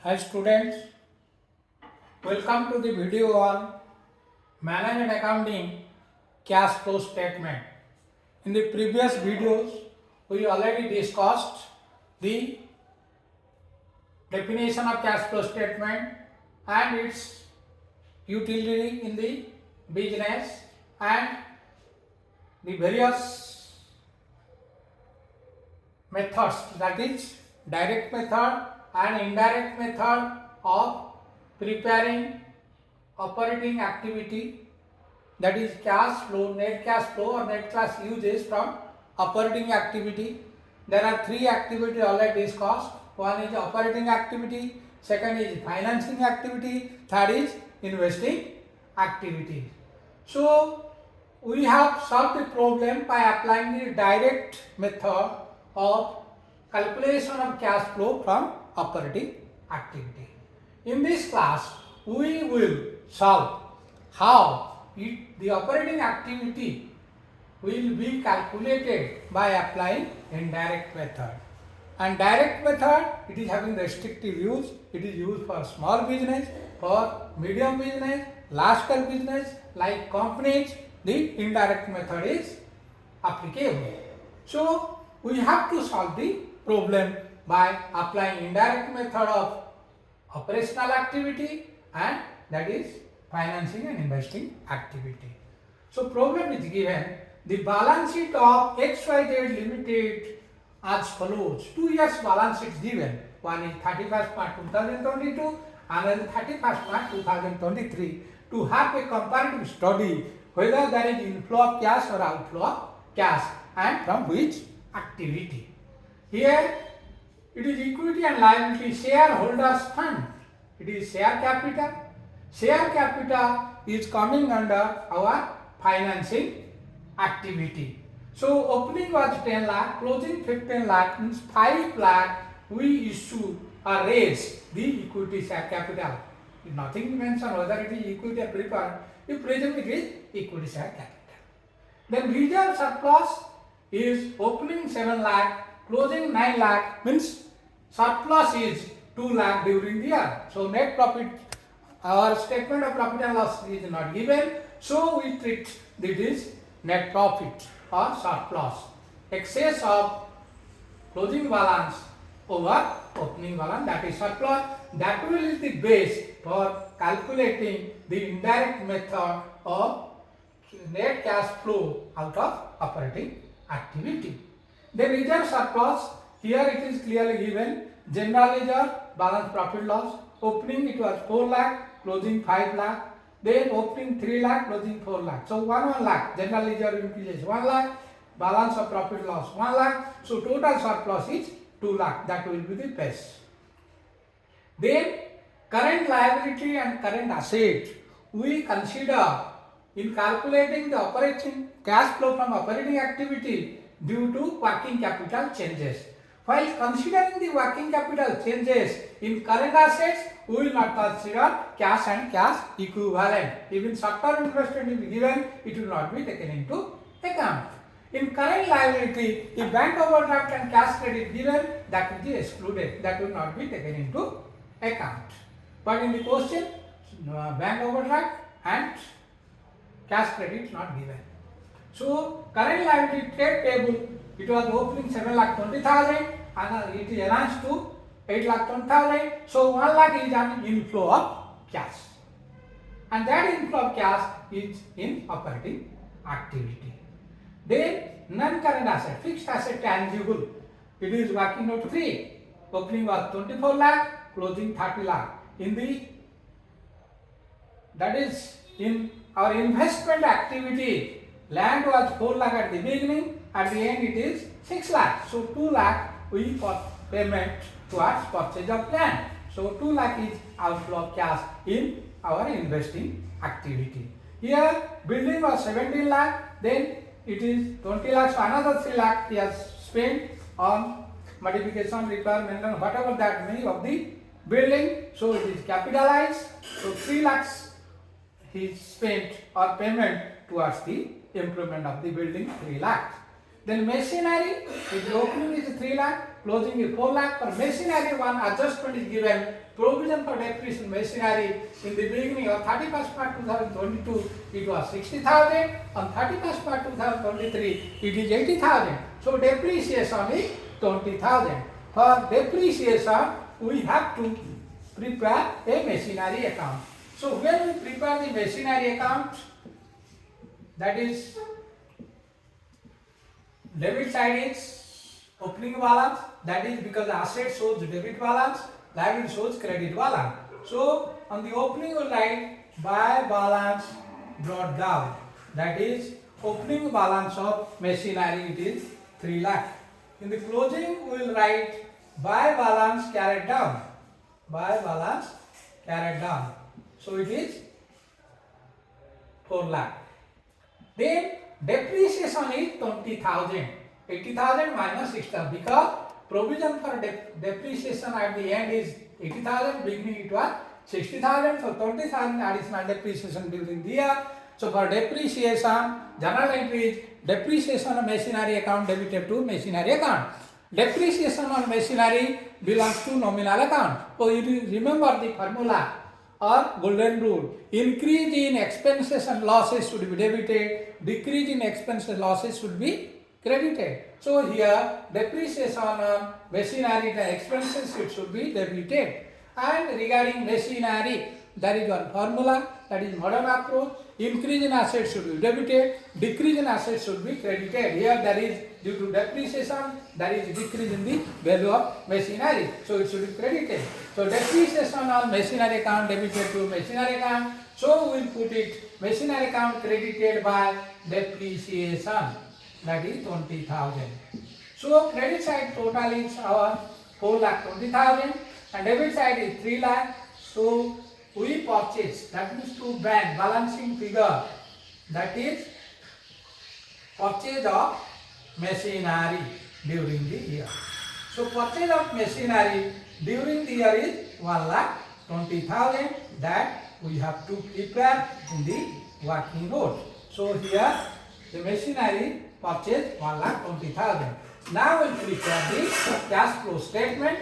Hi students, welcome to the video on Management Accounting Cash Flow Statement. In the previous videos, we already discussed the definition of cash flow statement and its utility in the business and the various methods, that is direct method and indirect method of preparing operating activity, that is cash flow, net cash flow or net cash uses from operating activity. There are three activities already discussed. One is operating activity, second is financing activity, third is investing activity. So we have solved the problem by applying the direct method of calculation of cash flow from operating activity. In this class, we will solve how the operating activity will be calculated by applying indirect method. And direct method, it is having restrictive use. It is used for small business, for medium business, large scale business like companies. The indirect method is applicable. So we have to solve the problem by applying indirect method of operational activity, and that is financing and investing activity. So problem is given, the balance sheet of XYZ Limited as follows. 2 years balance sheet given. One is 31st March 2022, another 31st March 2023. To have a comparative study whether there is inflow of cash or outflow of cash and from which activity. Here it is equity and liability shareholders fund. It is share capital. Share capital is coming under our financing activity. So opening was 10 lakh, closing 15 lakh means 5 lakh we issue or raise the equity share capital. Nothing mentioned whether it is equity or preferred. You presume it is equity share capital. Then reserve surplus is opening 7 lakh, closing 9 lakh means surplus is 2 lakh during the year. So net profit, our statement of profit and loss is not given. So we treat this net profit or surplus. Excess of closing balance over opening balance, that is surplus. That will is the base for calculating the indirect method of net cash flow out of operating activity. The reserve surplus, here it is clearly given. General reserve, balance profit loss. Opening it was 4 lakh, closing 5 lakh. Then opening 3 lakh, closing 4 lakh. So 1 lakh, general reserve increases 1 lakh, balance of profit loss 1 lakh. So total surplus is 2 lakh. That will be the base. Then current liability and current asset we consider in calculating the operating cash flow from operating activity due to working capital changes. While considering the working capital changes in current assets, we will not consider cash and cash equivalent. Even short-term investment is given, it will not be taken into account. In current liability, if bank overdraft and cash credit given, that will be excluded. That will not be taken into account. But in the question, bank overdraft and cash credit not given. So current liability trade payable, it was opening 7,20,000 and it is enhanced to 8,20,000. So 1 lakh is an inflow of cash, and that inflow of cash is in operating activity. Then non-current asset, fixed asset tangible, it is working note 3. Opening was 24 lakh, closing 30 lakh. That is in our investment activity, land was 4 lakh at the beginning, at the end it is 6 lakh. So 2 lakh we got payment towards purchase of land. So 2 lakh is outflow of cash in our investing activity. Here building was 17 lakh, then it is 20 lakhs, so another 3 lakh he has spent on modification, repair, maintenance, whatever that may of the building. So it is capitalized. So 3 lakhs he spent or payment towards the improvement of the building, 3 lakhs. Then machinery, if the opening is 3 lakh, closing is 4 lakh. For machinery, one adjustment is given. Provision for depreciation machinery in the beginning of 31st March 2022 it was 60,000. On 31st March 2023 it is 80,000. So depreciation is 20,000. For depreciation we have to prepare a machinery account. So when we prepare the machinery account, that is debit side is opening balance, that is because the asset shows debit balance, liability shows credit balance. So on the opening we will write by balance brought down, that is opening balance of machinery, it is 3 lakh. In the closing we will write by balance carried down, by balance carried down. So it is 4 lakh. Then depreciation is 20,000. 80,000 minus 6,000 because provision for depreciation at the end is 80,000, beginning it was 60,000. So 20,000 additional depreciation during the year. So for depreciation, journal entry is depreciation of machinery account debited to machinery account. Depreciation on machinery belongs to nominal account. So you remember the formula or golden rule. Increase in expenses and losses should be debited, decrease in expenses and losses should be credited. So here depreciation on machinery and expenses it should be debited. And regarding machinery, there is one formula, that is modern approach. Increase in assets should be debited, decrease in assets should be credited. Here there is due to depreciation, there is decrease in the value of machinery, so it should be credited. So depreciation on machinery account debited to machinery account. So we will put it machinery account credited by depreciation, that is 20,000. So credit side total is our 4,20,000 and debit side is 3 lakh. So we purchase, that means to bank balancing figure, that is purchase of machinery during the year. So purchase of machinery during the year is 1,20,000 that we have to prepare in the working note. So here the machinery purchase 1,20,000. Now we will prepare the cash flow statement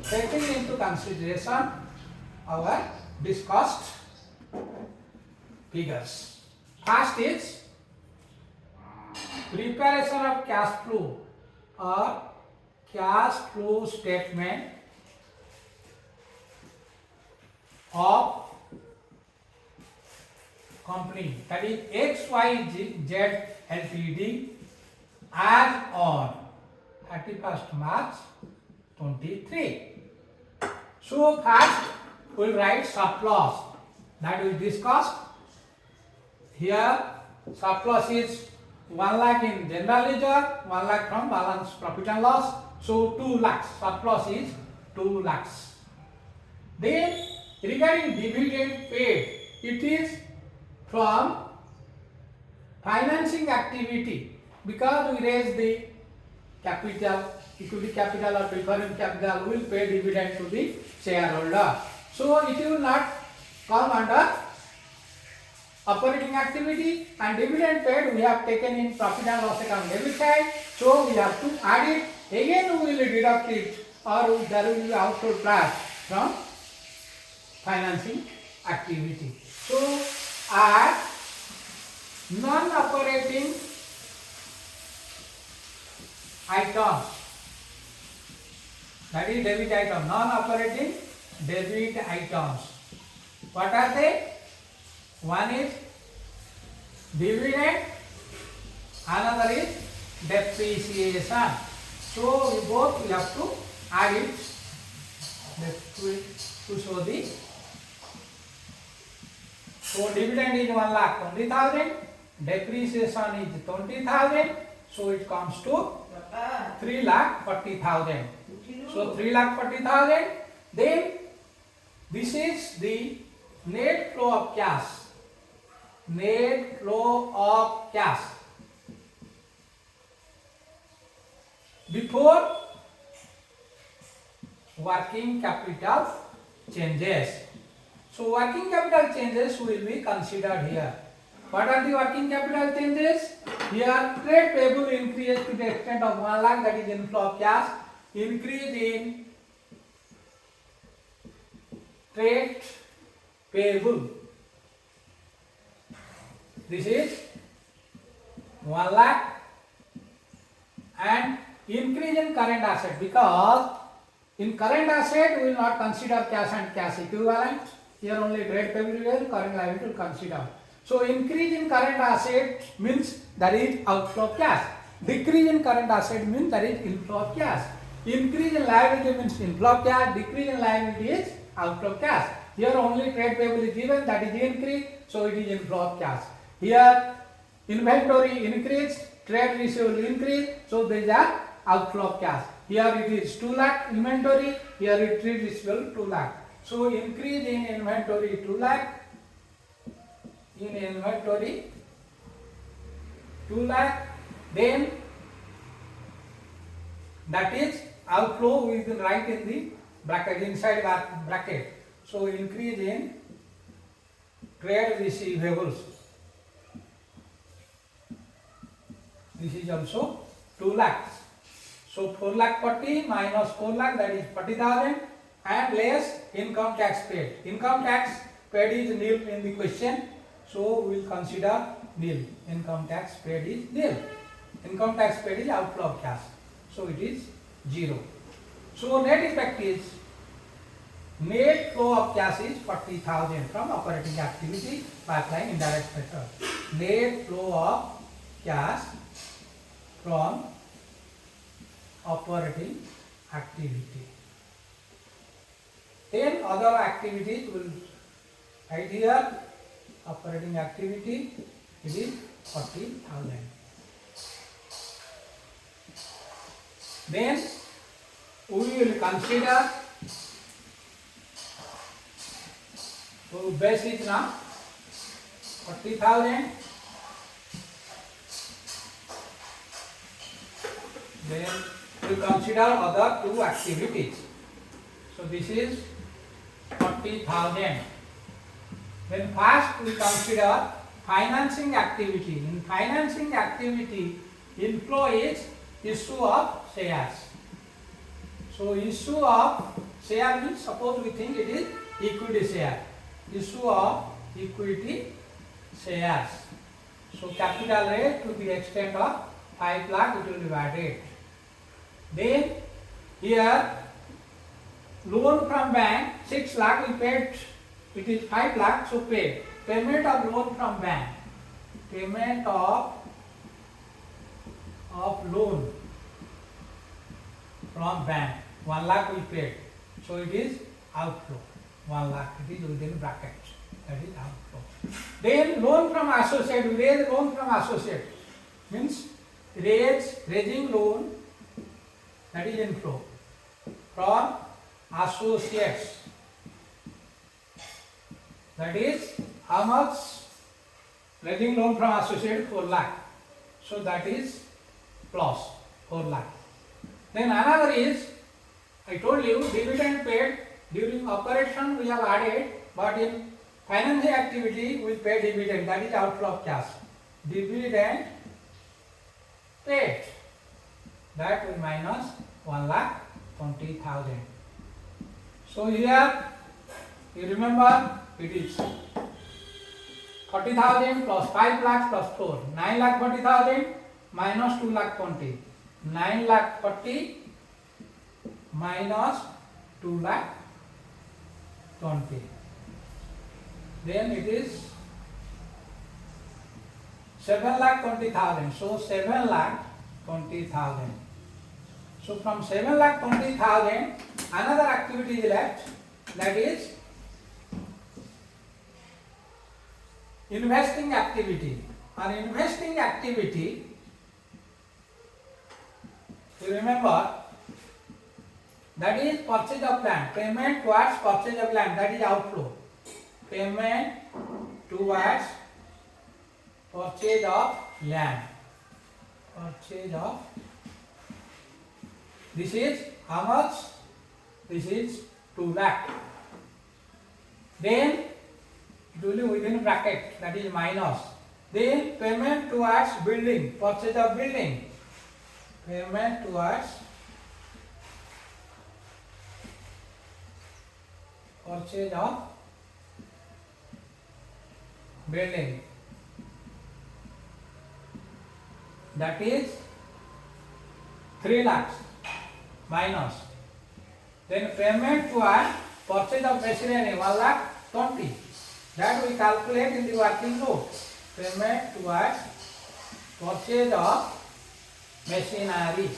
taking into consideration our discussed figures. First is preparation of cash flow or cash flow statement of company, that is XYZ Ltd as on 31st March 23. So first we will write surplus, that we discussed. Here surplus is 1 lakh in general ledger, 1 lakh from balance profit and loss. So 2 lakhs, surplus is 2 lakhs. Then regarding dividend paid, it is from financing activity because we raise the capital, equity capital or preferred capital, we will pay dividend to the shareholder. So it will not come under operating activity, and dividend paid we have taken in profit and loss account debit side. So we have to add it. Again we will deduct it, or there will be outflow cash from financing activity. So add non-operating items, that is debit item, non-operating debit items. What are they? One is dividend, another is depreciation. So we have to add it to show the. So dividend is 1,20,000, depreciation is 20,000, so it comes to 3,40,000. So 3,40,000. Then this is the net flow of cash. Net flow of cash before working capital changes. So working capital changes will be considered here. What are the working capital changes? Here trade payable increased to the extent of 1 lakh, that is inflow of cash. Increase in trade payable, this is 1 lakh, and increase in current asset, because in current asset we will not consider cash and cash equivalent. Here only trade payable will, current liability will consider. So increase in current asset means there is outflow of cash. Decrease in current asset means there is inflow of cash. Increase in liability means inflow of cash. Decrease in liability is outflow of cash. Here only trade payable is given, that is increase, so it is inflow of cash. Here inventory increased, trade receivable increased, so there is a outflow of cash. Here it is 2 lakh inventory, here it is receivable 2 lakh. So increase in inventory 2 lakh, in inventory 2 lakh, then that is outflow, we can write in the bracket, inside that bracket. So increase in trade receivables, this is also 2 lakhs. So 4 lakh 40 minus 4 lakh, that is 40,000, and less income tax paid. Income tax paid is nil in the question, so we will consider nil. Income tax paid is nil. Income tax paid is outflow of cash, so it is 0. So net effect is, net flow of cash is 40,000 from operating activity by applying indirect method. Net flow of cash from operating activity. Then other activities will write here. Operating activity, it is 40,000. Then we will consider, so base is now 40,000. Then we consider other two activities. So this is 40,000. Then first we consider financing activity. In financing activity, inflow is issue of shares. So issue of share means, suppose we think it is equity share. Issue of equity shares. So capital rate to the extent of 5 lakh it will be added. Then here loan from bank 6 lakh we paid, it is 5 lakh, so paid. Payment of loan from bank. Payment of loan from bank 1 lakh we paid, so it is outflow. 1 lakh, it is within brackets, that is outflow. Then loan from associate, we raise loan from associate, means raising loan, that is inflow from associates. That is how much? Raising loan from associate 4 lakh, so that is plus 4 lakh. Then another is, I told you, dividend paid during operation we have added, but in financing activity we pay dividend, that is outflow of cash. Dividend paid, that will minus 1,20,000. So here you remember it is 40,000 plus 5 lakhs plus 4, 9,40,000 minus 2,20,000. 9,40,000 minus 2,20,000. Then it is 7,20,000. So 7,20,000. So from 7,20,000, another activity is left, that is investing activity. On investing activity, you remember, that is purchase of land. Payment towards purchase of land, that is outflow. Payment towards purchase of land. Purchase of, this is how much? This is 2 lakh. Then it will be within bracket, that is minus Then payment towards building, purchase of building. Payment towards purchase of building. That is 3 lakhs minus. Then payment towards purchase of machinery 1 lakh 20. That we calculate in the working note. Payment towards purchase of machinery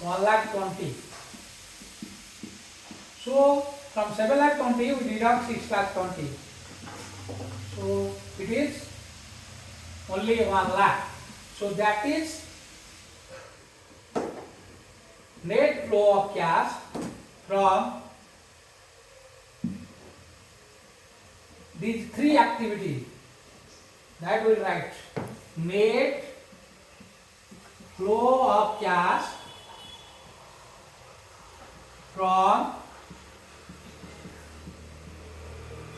1 lakh 20. So from 7 lakh 20 we deduct 6 lakh 20. So it is only 1 lakh. So that is net flow of cash from these 3 activities. That will write net flow of cash from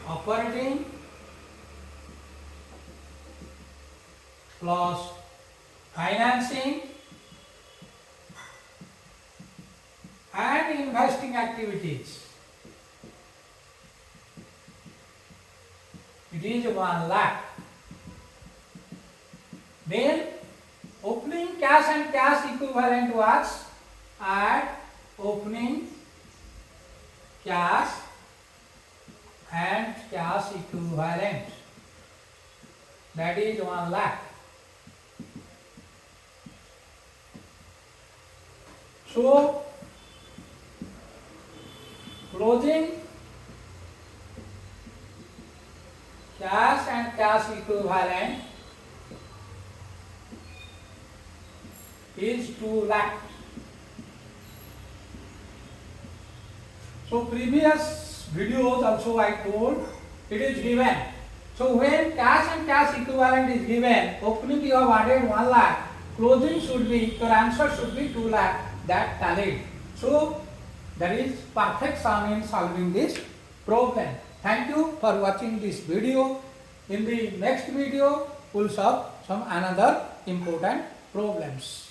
operating plus financing and investing activities. It is 1 lakh. Then opening cash and cash equivalent was at opening cash and cash equivalent. That is 1 lakh. So closing cash and cash equivalent is 2 lakh. So previous videos also I told it is given. So when cash and cash equivalent is given, opening you have added 1 lakh, closing should be, your answer should be 2 lakh, that tallied. So there is perfect sum in solving this problem. Thank you for watching this video. In the next video, we will solve some another important problems.